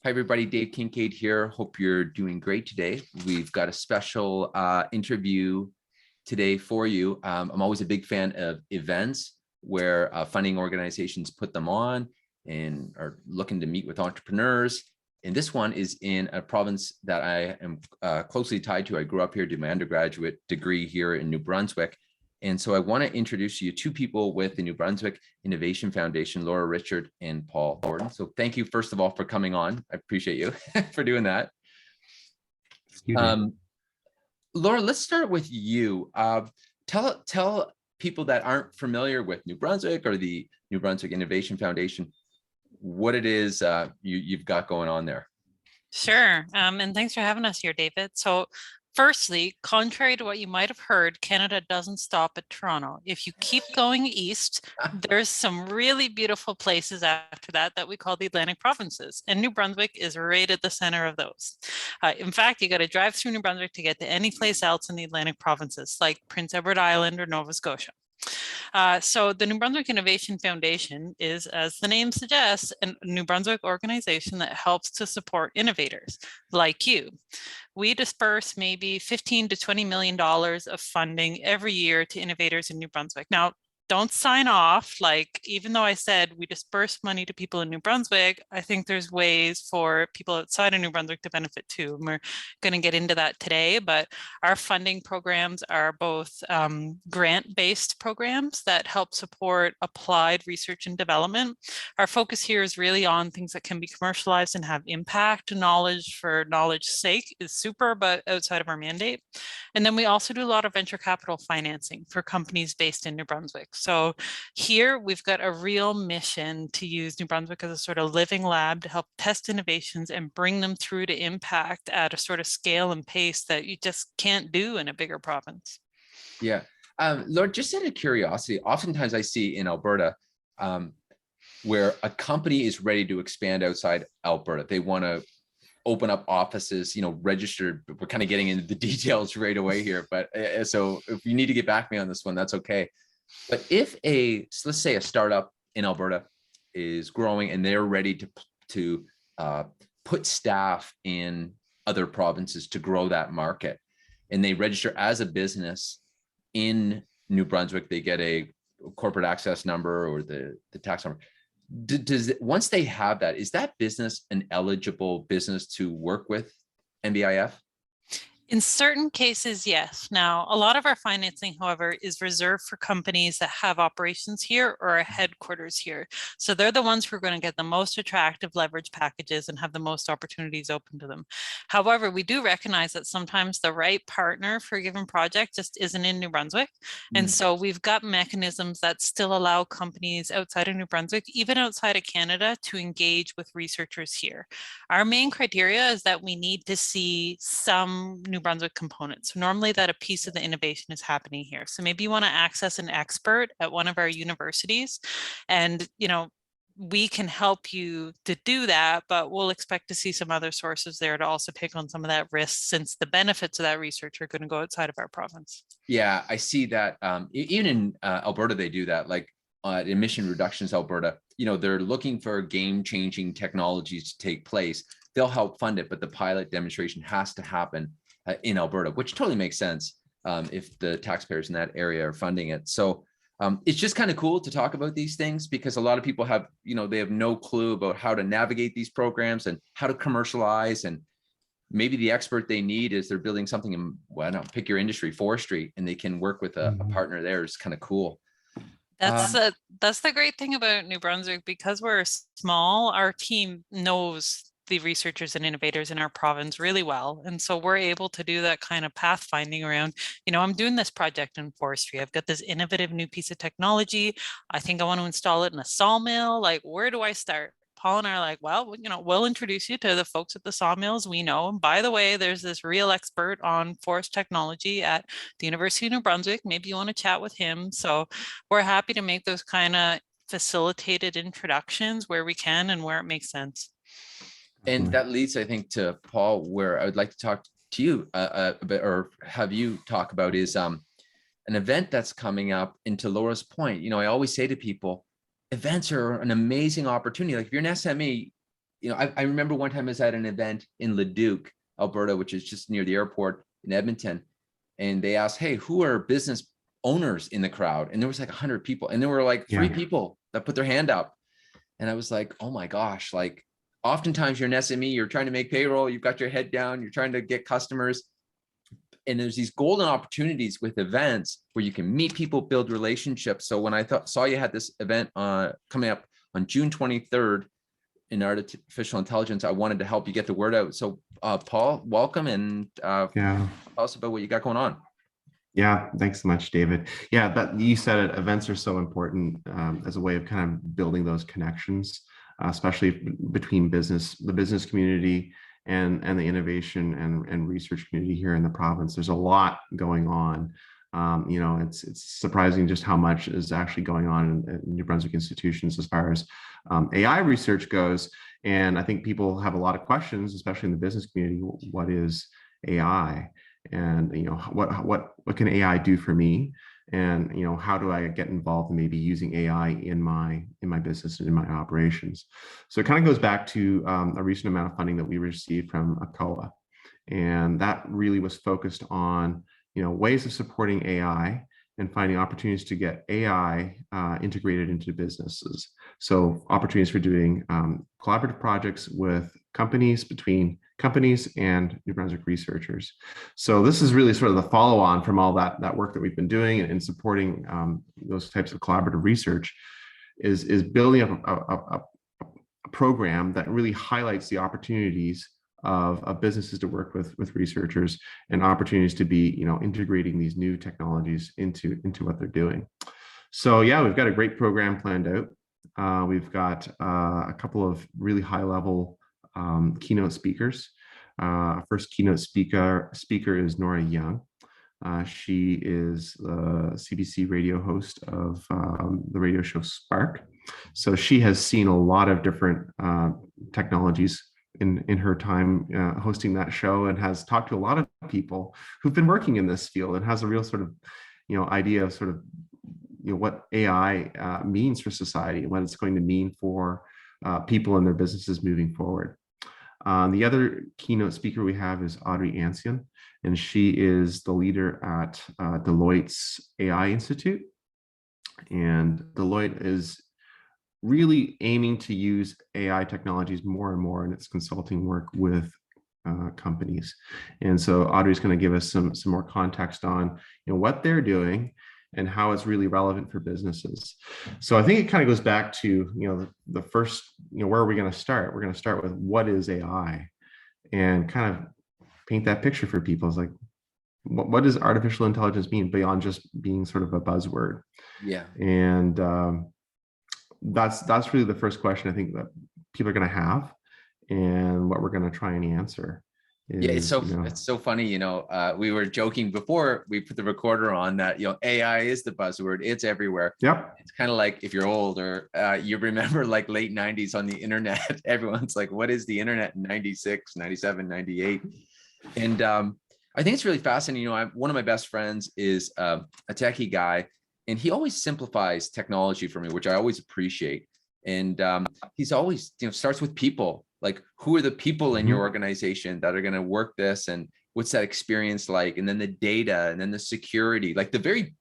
Hi, everybody. Dave Kincaid here. Hope you're doing great today. We've got a special interview today for you. I'm always a big fan of events where funding organizations put them on and are looking to meet with entrepreneurs. And this one is in a province that I am closely tied to. I grew up here, did my undergraduate degree here in New Brunswick. And so I want to introduce you to two people with the New Brunswick Innovation Foundation, Laura Richard and Paul Gordon. So thank you, first of all, for coming on. I appreciate you for doing that. Laura, let's start with you. Tell people that aren't familiar with New Brunswick or the New Brunswick Innovation Foundation what it is you've got going on there. Sure. And thanks for having us here, David. So firstly, contrary to what you might have heard, Canada doesn't stop at Toronto. If you keep going east, there's some really beautiful places after that we call the Atlantic provinces. And New Brunswick is right at the center of those. In fact, you got to drive through New Brunswick to get to any place else in the Atlantic provinces, like Prince Edward Island or Nova Scotia. So the New Brunswick Innovation Foundation is, as the name suggests, a New Brunswick organization that helps to support innovators like you. We disperse maybe $15 to $20 million of funding every year to innovators in New Brunswick. Now, don't sign off. Like, even though I said we disperse money to people in New Brunswick, I think there's ways for people outside of New Brunswick to benefit too. And we're going to get into that today, but our funding programs are both grant-based programs that help support applied research and development. Our focus here is really on things that can be commercialized and have impact. Knowledge for knowledge's sake is super, but outside of our mandate. And then we also do a lot of venture capital financing for companies based in New Brunswick. So here we've got a real mission to use New Brunswick as a sort of living lab to help test innovations and bring them through to impact at a sort of scale and pace that you just can't do in a bigger province. Yeah. Lord, just out of curiosity, oftentimes I see in Alberta where a company is ready to expand outside Alberta. They want to open up offices, registered. We're kind of getting into the details right away here, but so if you need to get back to me on this one, that's okay. But if let's say a startup in Alberta is growing and they're ready to put staff in other provinces to grow that market, and they register as a business in New Brunswick, they get a corporate access number or the tax number. Once they have that, is that business an eligible business to work with NBIF? In certain cases, yes. Now, a lot of our financing, however, is reserved for companies that have operations here or a headquarters here. So they're the ones who are going to get the most attractive leverage packages and have the most opportunities open to them. However, we do recognize that sometimes the right partner for a given project just isn't in New Brunswick. And so we've got mechanisms that still allow companies outside of New Brunswick, even outside of Canada, to engage with researchers here. Our main criteria is that we need to see some New Brunswick components. So normally that a piece of the innovation is happening here. So maybe you want to access an expert at one of our universities and, we can help you to do that, but we'll expect to see some other sources there to also take on some of that risk, since the benefits of that research are going to go outside of our province. Yeah, I see that. Even in Alberta, they do that. Like Emission Reductions Alberta, they're looking for game-changing technologies to take place. They'll help fund it, but the pilot demonstration has to happen in Alberta, which totally makes sense if the taxpayers in that area are funding it. So it's just kind of cool to talk about these things, because a lot of people have, they have no clue about how to navigate these programs and how to commercialize. And maybe the expert they need is they're building something in, pick your industry, forestry, and they can work with a partner there. It's kind of cool. That's the great thing about New Brunswick. Because we're small, our team knows the researchers and innovators in our province really well. And so we're able to do that kind of pathfinding around, I'm doing this project in forestry. I've got this innovative new piece of technology. I think I want to install it in a sawmill. Like, where do I start? Paul and I are like, well, we'll introduce you to the folks at the sawmills we know. And by the way, there's this real expert on forest technology at the University of New Brunswick. Maybe you want to chat with him. So we're happy to make those kind of facilitated introductions where we can and where it makes sense. And that leads, I think, to Paul, where I would like to talk to you a bit, or have you talk about, is an event that's coming up. And to Laura's point, I always say to people, events are an amazing opportunity. Like, if you're an SME, I remember one time I was at an event in Leduc, Alberta, which is just near the airport in Edmonton. And they asked, hey, who are business owners in the crowd? And there was like 100 people. And there were like 3 people that put their hand up. And I was like, oh my gosh, like oftentimes you're an SME, you're trying to make payroll, you've got your head down, you're trying to get customers. And there's these golden opportunities with events where you can meet people, build relationships. So when I saw you had this event coming up on June 23rd in artificial intelligence, I wanted to help you get the word out. So Paul, welcome, and tell us about what you got going on. Yeah, thanks so much, David. Yeah, that you said it, events are so important as a way of kind of building those connections, especially between the business community and the innovation and research community here in the province. There's a lot going on. It's surprising just how much is actually going on in New Brunswick institutions as far as AI research goes. And I think people have a lot of questions, especially in the business community. What is AI? And what can AI do for me? And how do I get involved in maybe using AI in my business and in my operations? So it kind of goes back to a recent amount of funding that we received from ACOA, and that really was focused on ways of supporting AI and finding opportunities to get AI integrated into businesses. So opportunities for doing collaborative projects with between companies and New Brunswick researchers. So this is really sort of the follow-on from all that work that we've been doing and supporting those types of collaborative research is building up a program that really highlights the opportunities of businesses to work with researchers and opportunities to be integrating these new technologies into what they're doing. So yeah, we've got a great program planned out. We've got a couple of really high level keynote speakers. First keynote speaker is Nora Young. She is the CBC radio host of the radio show Spark. So she has seen a lot of different technologies in her time hosting that show, and has talked to a lot of people who've been working in this field, and has a real sort of idea of sort of what AI means for society and what it's going to mean for people and their businesses moving forward. The other keynote speaker we have is Audrey Ancian, and she is the leader at Deloitte's AI Institute. And Deloitte is really aiming to use AI technologies more and more in its consulting work with companies. And so Audrey's going to give us some more context on what they're doing and how it's really relevant for businesses. So I think it kind of goes back to the first, where are we going to start? We're going to start with what is AI, and kind of paint that picture for people. It's like, what does artificial intelligence mean beyond just being sort of a buzzword? Yeah. And that's really the first question I think that people are going to have, and what we're going to try and answer. It's so funny. We were joking before we put the recorder on that AI is the buzzword. It's everywhere. Yep. It's kind of like if you're old or you remember like late 90s on the internet, everyone's like, what is the internet in 96, 97, 98? And I think it's really fascinating. One of my best friends is a techie guy, and he always simplifies technology for me, which I always appreciate. And he's always, starts with people. Like, who are the people in your organization that are going to work this, and what's that experience like? And then the data, and then the security, like the very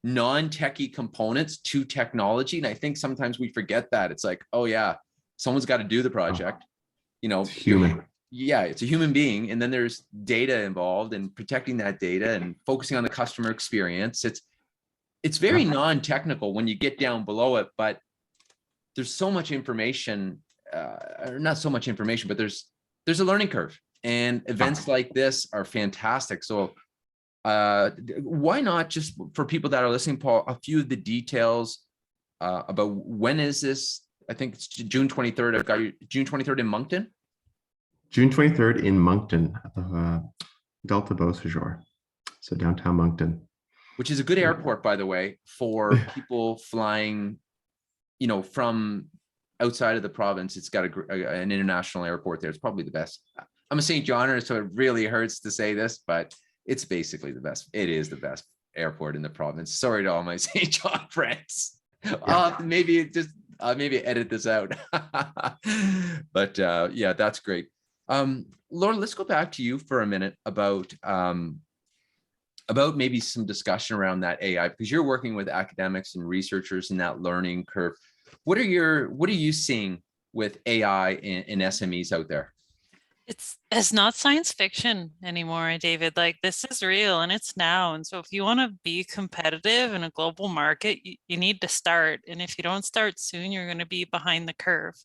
non-techie components to technology. And I think sometimes we forget that. It's like, oh yeah, someone's got to do the project. It's human. Yeah, it's a human being. And then there's data involved, and protecting that data and focusing on the customer experience. It's very non-technical when you get down below it, but there's so much information. Not so much information, but there's a learning curve, and events like this are fantastic. So why not, just for people that are listening, Paul, a few of the details about when is this? I think it's June 23rd. I've got you June 23rd in Moncton. June 23rd in Moncton at the Delta Beau Séjour. So downtown Moncton. Which is a good airport, by the way, for people flying, from outside of the province. It's got an international airport there. It's probably the best. I'm a St. Johner, so it really hurts to say this, but it's basically the best. It is the best airport in the province. Sorry to all my St. John friends. Maybe I'll maybe edit this out. But yeah, that's great. Laura, let's go back to you for a minute about maybe some discussion around that AI, because you're working with academics and researchers in that learning curve. What are you seeing with AI in SMEs out there? It's not science fiction anymore, David. Like, this is real and it's now. And so if you want to be competitive in a global market, you need to start. And if you don't start soon, you're going to be behind the curve.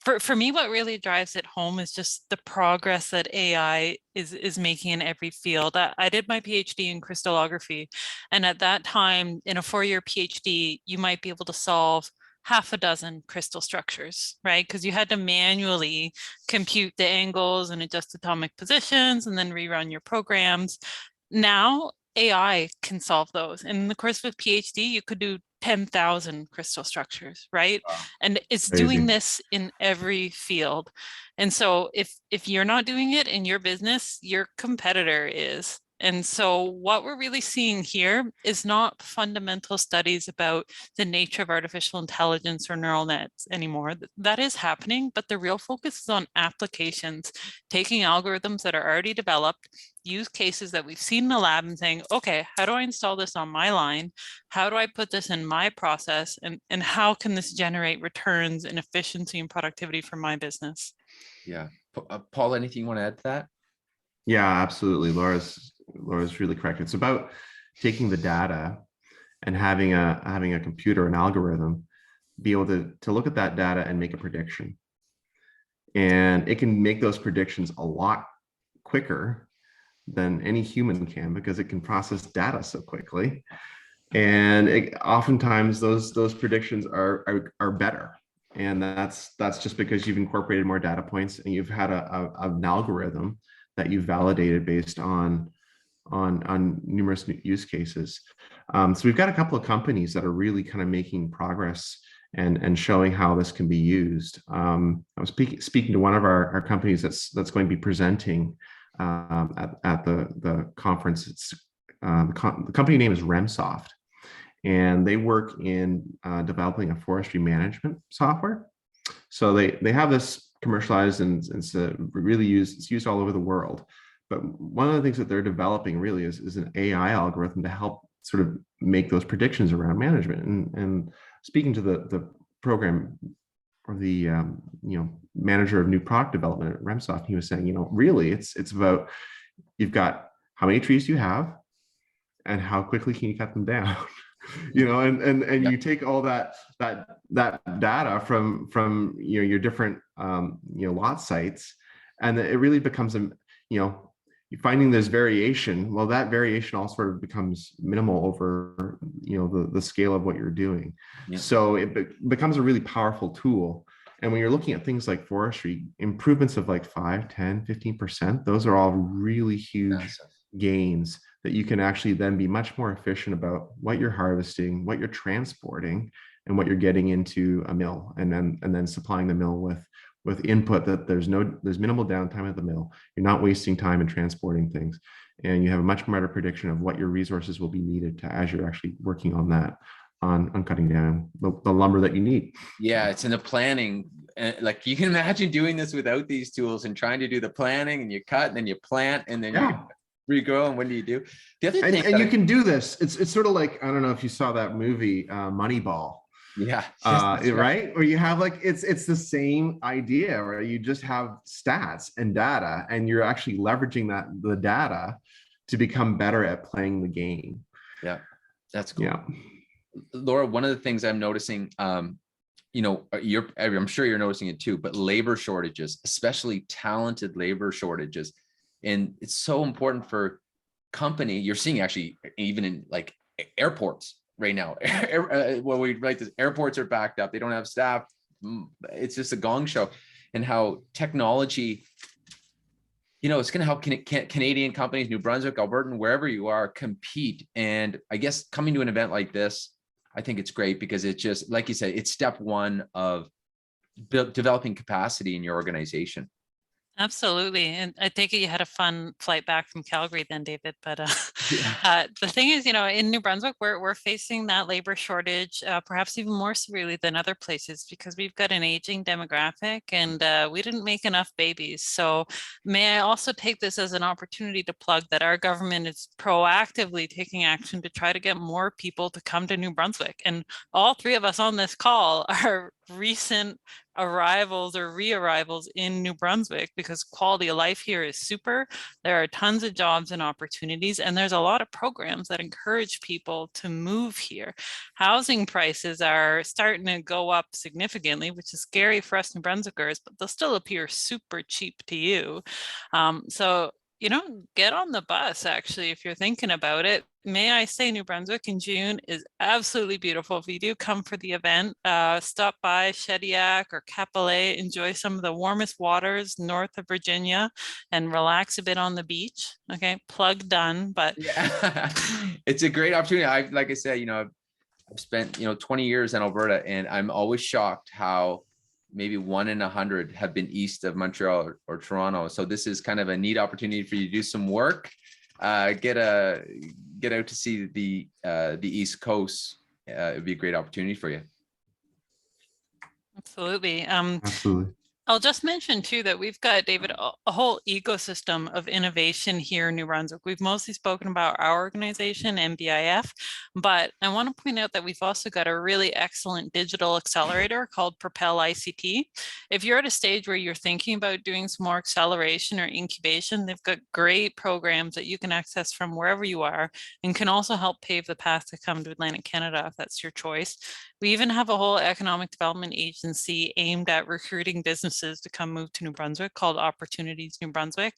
For me, what really drives it home is just the progress that AI is making in every field. I did my PhD in crystallography, and at that time, in a 4-year PhD, you might be able to solve half a dozen crystal structures, right? Because you had to manually compute the angles and adjust atomic positions and then rerun your programs. Now, AI can solve those. In the course of a PhD, you could do 10,000 crystal structures, right? Wow. And it's Crazy. doing this in every field. And so if you're not doing it in your business, your competitor is. And so what we're really seeing here is not fundamental studies about the nature of artificial intelligence or neural nets anymore. That is happening, but the real focus is on applications, taking algorithms that are already developed, use cases that we've seen in the lab, and saying, okay, how do I install this on my line? How do I put this in my process? And how can this generate returns and efficiency and productivity for my business? Yeah. Paul, anything you want to add to that? Yeah, absolutely. Laura's really correct. It's about taking the data and having a computer, an algorithm, be able to look at that data and make a prediction. And it can make those predictions a lot quicker than any human can, because it can process data so quickly. And oftentimes those predictions are better. And that's just because you've incorporated more data points and you've had an algorithm that you've validated based on numerous use cases. So we've got a couple of companies that are really kind of making progress and showing how this can be used. I was speaking to one of our companies that's going to be presenting at the conference. It's the company name is RemSoft, and they work in developing a forestry management software. So they have this commercialized and it's really used all over the world. But one of the things that they're developing really is an AI algorithm to help sort of make those predictions around management. And speaking to the program or the manager of new product development at RemSoft, he was saying, really it's about, you've got how many trees do you have and how quickly can you cut them down. And you take all that data from your different lot sites, and it really becomes you're finding there's variation. Well, that variation all sort of becomes minimal over the scale of what you're doing. Yeah. So it becomes a really powerful tool. And when you're looking at things like forestry, improvements of like 5, 10, 15%, those are all really huge gains that you can actually then be much more efficient about what you're harvesting, what you're transporting, and what you're getting into a mill, and then supplying the mill with input that there's minimal downtime at the mill. You're not wasting time in transporting things, and you have a much better prediction of what your resources will be needed as you're actually working on that, on cutting down the lumber that you need. Yeah, it's in the planning. Like, you can imagine doing this without these tools and trying to do the planning, and you cut and then you plant and then you regrow, and what do you do? The other thing, and you can do this. It's sort of like, I don't know if you saw that movie Moneyball. Yeah. Right. Where you have like, it's the same idea, where you just have stats and data, and you're actually leveraging the data to become better at playing the game. Yeah, that's cool. Yeah. Laura, one of the things I'm noticing, I'm sure you're noticing it too, but labor shortages, especially talented labor shortages. And it's so important for company. You're seeing actually even in like airports right now. Well, we write this, airports are backed up. They don't have staff. It's just a gong show. And how technology, it's going to help Canadian companies, New Brunswick, Alberta, wherever you are, compete. And I guess coming to an event like this, I think it's great, because it's just, like you said, it's step one of developing capacity in your organization. Absolutely. And I think you had a fun flight back from Calgary then, David. But Yeah. the thing is, in New Brunswick, we're facing that labor shortage, perhaps even more severely than other places because we've got an aging demographic and we didn't make enough babies. So may I also take this as an opportunity to plug that our government is proactively taking action to try to get more people to come to New Brunswick. And all three of us on this call are recent arrivals or re-arrivals in New Brunswick because quality of life here is super. There are tons of jobs and opportunities, and there's a lot of programs that encourage people to move here. Housing prices are starting to go up significantly, which is scary for us New Brunswickers, but they'll still appear super cheap to you. So get on the bus, actually, if you're thinking about it. May I say New Brunswick in June is absolutely beautiful. If you do come for the event, stop by Shediac or Capillet, enjoy some of the warmest waters north of Virginia and relax a bit on the beach. Okay, plug done. But Yeah, it's a great opportunity. Like I said, I've spent, 20 years in Alberta, and I'm always shocked how maybe 1 in 100 have been east of Montreal or Toronto. So this is kind of a neat opportunity for you to do some work, get out to see the East Coast. It'd be a great opportunity for you. absolutely. Absolutely. I'll just mention too that we've got, David, a whole ecosystem of innovation here in New Brunswick. We've mostly spoken about our organization, NBIF, but I want to point out that we've also got a really excellent digital accelerator called Propel ICT. If you're at a stage where you're thinking about doing some more acceleration or incubation, they've got great programs that you can access from wherever you are and can also help pave the path to come to Atlantic Canada if that's your choice. We even have a whole economic development agency aimed at recruiting businesses to come move to New Brunswick called Opportunities New Brunswick.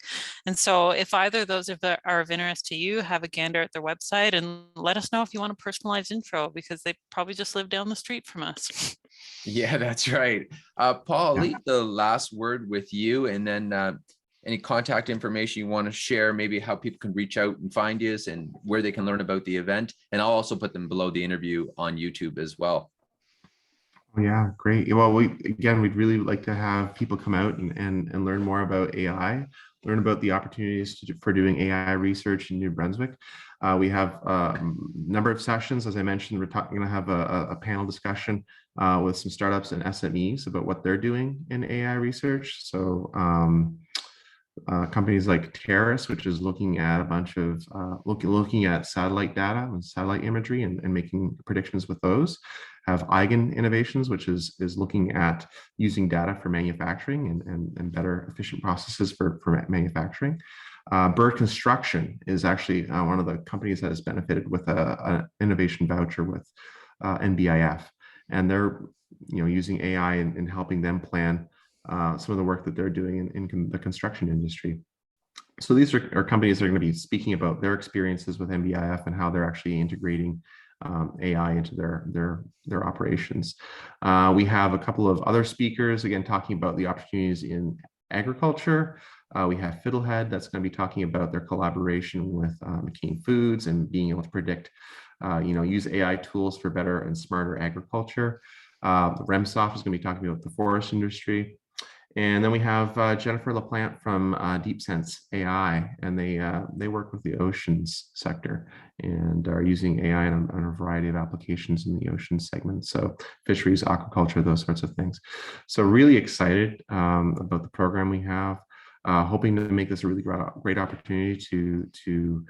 And so if either of those are of interest to you, have a gander at their website and let us know if you want a personalized intro because they probably just live down the street from us. Yeah, that's right. Paul, I'll Yeah. leave the last word with you, and then any contact information you want to share, maybe how people can reach out and find you and where they can learn about the event. And I'll also put them below the interview on YouTube as well. Yeah, great. Well, we'd really like to have people come out and learn more about AI, learn about the opportunities for doing AI research in New Brunswick. We have a number of sessions. As I mentioned, we're going to have a panel discussion with some startups and SMEs about what they're doing in AI research. So companies like Terrace, which is looking at a bunch of looking at satellite data and satellite imagery and making predictions with those. Have Eigen Innovations, which is looking at using data for manufacturing and better efficient processes for manufacturing. Bird Construction is actually one of the companies that has benefited with an innovation voucher with NBIF, and they're using AI in helping them plan some of the work that they're doing in the construction industry. So these are companies that are going to be speaking about their experiences with NBIF and how they're actually integrating AI into their operations. We have a couple of other speakers, again, talking about the opportunities in agriculture. We have Fiddlehead that's going to be talking about their collaboration with McCain Foods and being able to predict, use AI tools for better and smarter agriculture. Remsoft is going to be talking about the forest industry. And then we have Jennifer LaPlante from DeepSense AI, and they work with the oceans sector and are using AI on a variety of applications in the ocean segment. So fisheries, aquaculture, those sorts of things. So really excited about the program we have, hoping to make this a really great opportunity to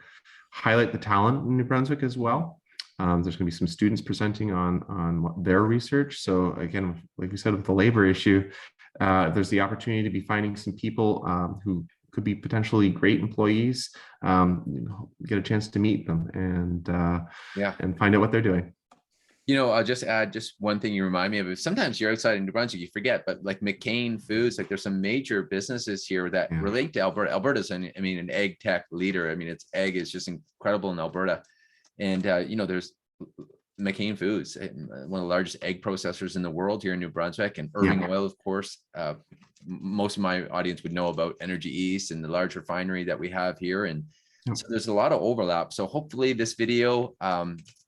highlight the talent in New Brunswick as well. There's going to be some students presenting on their research. So again, like we said, with the labor issue, there's the opportunity to be finding some people who could be potentially great employees, get a chance to meet them and find out what they're doing. I'll just add just one thing you remind me of. Sometimes you're outside in New Brunswick, you forget, but like McCain Foods, like there's some major businesses here that relate to Alberta. Alberta's an egg tech leader. Its egg is just incredible in Alberta. And, there's McCain Foods, one of the largest egg processors in the world here in New Brunswick, and Irving Oil, of course. Most of my audience would know about Energy East and the large refinery that we have here. And so there's a lot of overlap. So hopefully this video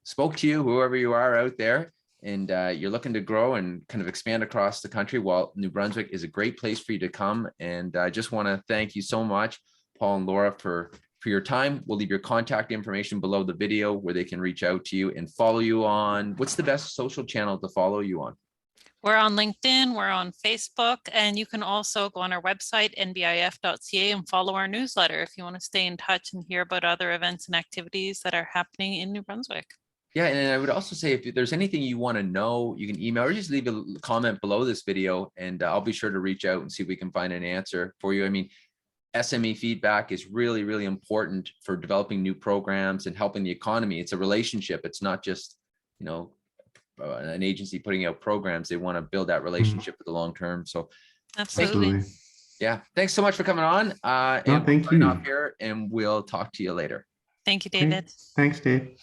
spoke to you, whoever you are out there, and you're looking to grow and kind of expand across the country, well, New Brunswick is a great place for you to come. And I just want to thank you so much, Paul and Laura, for your time. We'll leave your contact information below the video where they can reach out to you and follow you on. What's the best social channel to follow you on? We're on LinkedIn, we're on Facebook, and you can also go on our website, nbif.ca, and follow our newsletter if you want to stay in touch and hear about other events and activities that are happening in New Brunswick. Yeah, and I would also say if there's anything you want to know, you can email or just leave a comment below this video, and I'll be sure to reach out and see if we can find an answer for you. I mean, SME feedback is really, really important for developing new programs and helping the economy. It's a relationship. It's not just, you know, an agency putting out programs. They want to build that relationship for the long term. So Absolutely. yeah, thanks so much for coming on. No, And thank we'll sign you. off here, and we'll talk to you later. Thank you, David. Thanks, Dave.